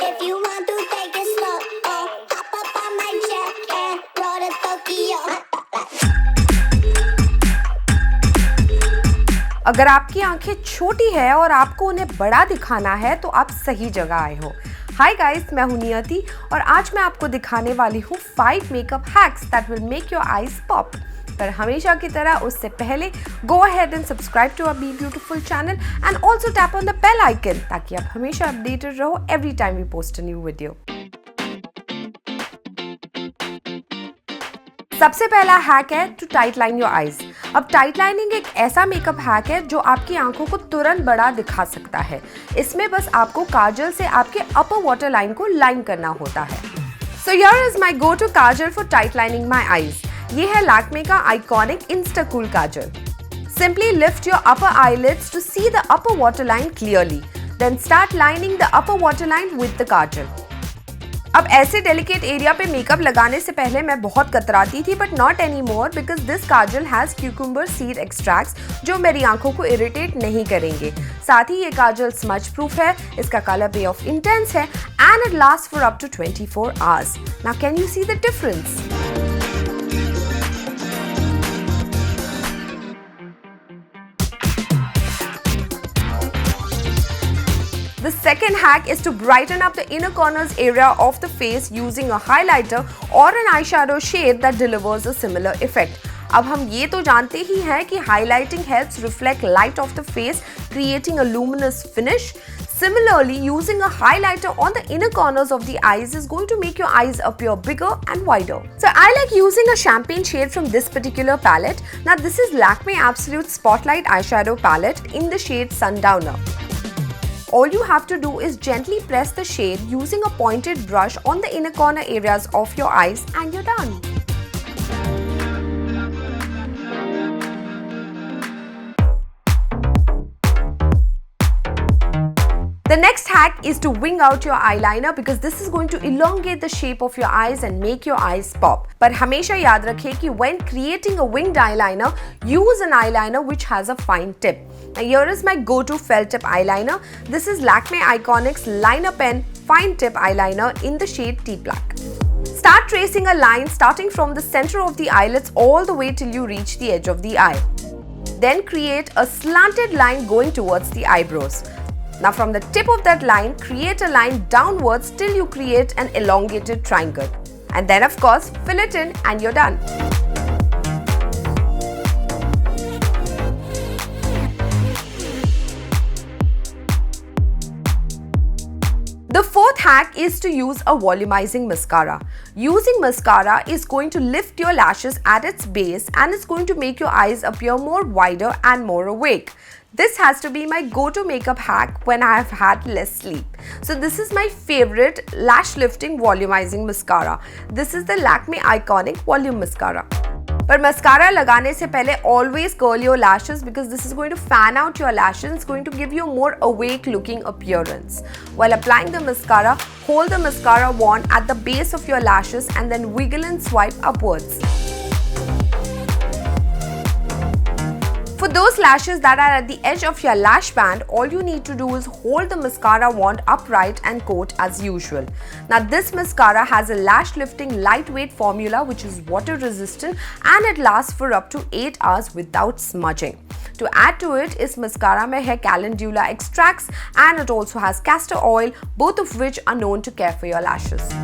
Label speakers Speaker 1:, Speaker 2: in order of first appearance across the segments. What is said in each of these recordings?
Speaker 1: If you want to take it slow, hop up on my jet and roll to Tokyo.
Speaker 2: अगर आपकी आंखें छोटी है और आपको उन्हें बड़ा दिखाना है तो आप सही जगह आए हो। हाय गाइस, मैं हूं नियति और आज मैं आपको दिखाने वाली हूँ 5 makeup hacks that will make your eyes pop. पर हमेशा की तरह उससे पहले go ahead and subscribe to our be beautiful channel and also tap on the bell icon ताकि आप हमेशा अपडेटेड रहो every time we post a new video. सबसे पहला हैक है टू टाइटलाइन योर आईज। अब टाइट लाइनिंग एक ऐसा मेकअप हैक है जो आपकी आंखों को तुरंत बड़ा दिखा सकता है। इसमें बस आपको काजल से आपके अपर वाटर लाइन को लाइन करना होता है। So here is my go to kajal for tight lining my eyes. ये है लैक्मे का iconic insta cool kajal. Simply lift your upper eyelids to see the upper water line clearly, then start lining the upper water line with the kajal. अब ऐसे delicate area पे makeup लगाने से पहले मैं बहुत कतराती थी, but not any more because this Kajal has cucumber seed extracts जो मेरी आंखों को इरिटेट नहीं करेंगे। साथ ही ये काजल स्मज प्रूफ है, इसका कलर पे ऑफ इंटेंस है and it last for up to 24 hours. Now can you see the difference? The second hack is to brighten up the inner corners area of the face using a highlighter or an eyeshadow shade that delivers a similar effect. अब हम ये तो जानते ही हैं कि highlighting helps reflect light off the face, creating a luminous finish. Similarly, using a highlighter on the inner corners of the eyes is going to make your eyes appear bigger and wider. So I like using a champagne shade from this particular palette. Now this is Lakme Absolute Spotlight Eyeshadow Palette in the shade Sundowner. All you have to do is gently press the shade using a pointed brush on the inner corner areas of your eyes and you're done. The next hack is to wing out your eyeliner because this is going to elongate the shape of your eyes and make your eyes pop. पर हमेशा याद रखें कि when creating a winged eyeliner, use an eyeliner which has a fine tip. Now here is my go-to felt tip eyeliner. This is Lakme Eyeconic's Liner Pen Fine Tip Eyeliner in the shade Tea Black. Start tracing a line starting from the center of the eyelids all the way till you reach the edge of the eye. Then create a slanted line going towards the eyebrows. Now from the tip of that line, create a line downwards till you create an elongated triangle. And then of course, fill it in and you're done. The fourth hack is to use a volumizing mascara. Using mascara is going to lift your lashes at its base and it's going to make your eyes appear more wider and more awake. This has to be my go-to makeup hack when I have had less sleep. So this is my favorite lash lifting volumizing mascara. This is the Lakme Eyeconic Volume Mascara. पर mascara लगाने से पहले always curl your lashes because this is going to fan out your lashes. It's going to give you a more awake looking appearance. While applying the mascara, hold the mascara wand at the base of your lashes and then wiggle and swipe upwards. For those lashes that are at the edge of your lash band, all you need to do is hold the mascara wand upright and coat as usual. Now this mascara has a lash lifting lightweight formula which is water resistant and it lasts for up to 8 hours without smudging. To add to it is mascara mein hai calendula extracts and it also has castor oil, both of which are known to care for your lashes.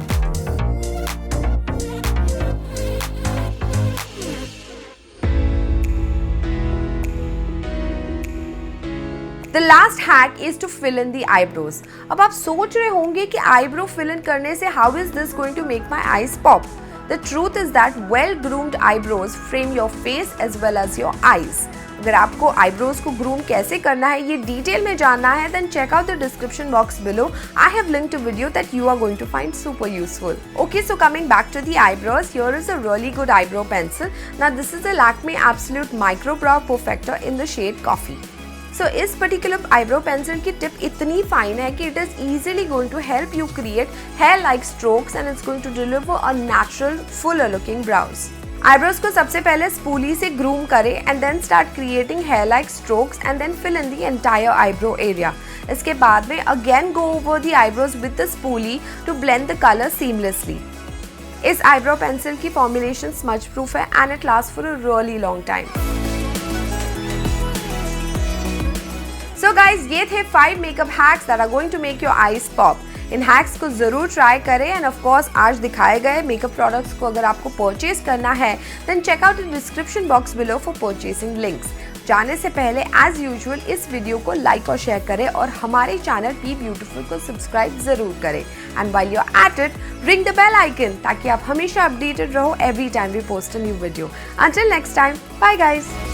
Speaker 2: The last hack is to fill in the eyebrows. अब आप सोच रहे होंगे कि eyebrow fill in करने से how is this going to make my eyes pop? The truth is that well-groomed eyebrows frame your face as well as your eyes. अगर आपको eyebrows को groom कैसे करना है ये detail में जानना है then check out the description box below. I have linked a video that you are going to find super useful. Okay, so coming back to the eyebrows, here is a really good eyebrow pencil. Now this is the Lakme Absolute Micro Brow Perfector in the shade Coffee. So इस particular eyebrow pencil की tip इतनी fine है कि it is easily going to help you create hair-like strokes and it's going to deliver a natural, fuller looking brows. Eyebrows को सबसे पहले spoolie से groom करें and then start creating hair like strokes and then fill in the entire eyebrow area. इसके बाद में again go over the eyebrows with the spoolie to blend the colour seamlessly. इस eyebrow pencil की formulation smudge proof है and it last for a really long time. So guys, ये थे 5 makeup hacks that are going to make your eyes pop. In hacks को ज़रूर try करें end of course आज दिखाए गए मेकअप प्रोडक्ट्स को अगर आपको परचेज करना है then check out the description box below for purchasing links. जाने से पहले एज यूजुअल इस वीडियो को लाइक और शेयर करें और हमारे चैनल बी ब्यूटीफुल को सब्सक्राइब जरूर करें and while you are at it ring the bell icon ताकि आप हमेशा अपडेटेड रहो every time we post a new video. Until next time, bye guys.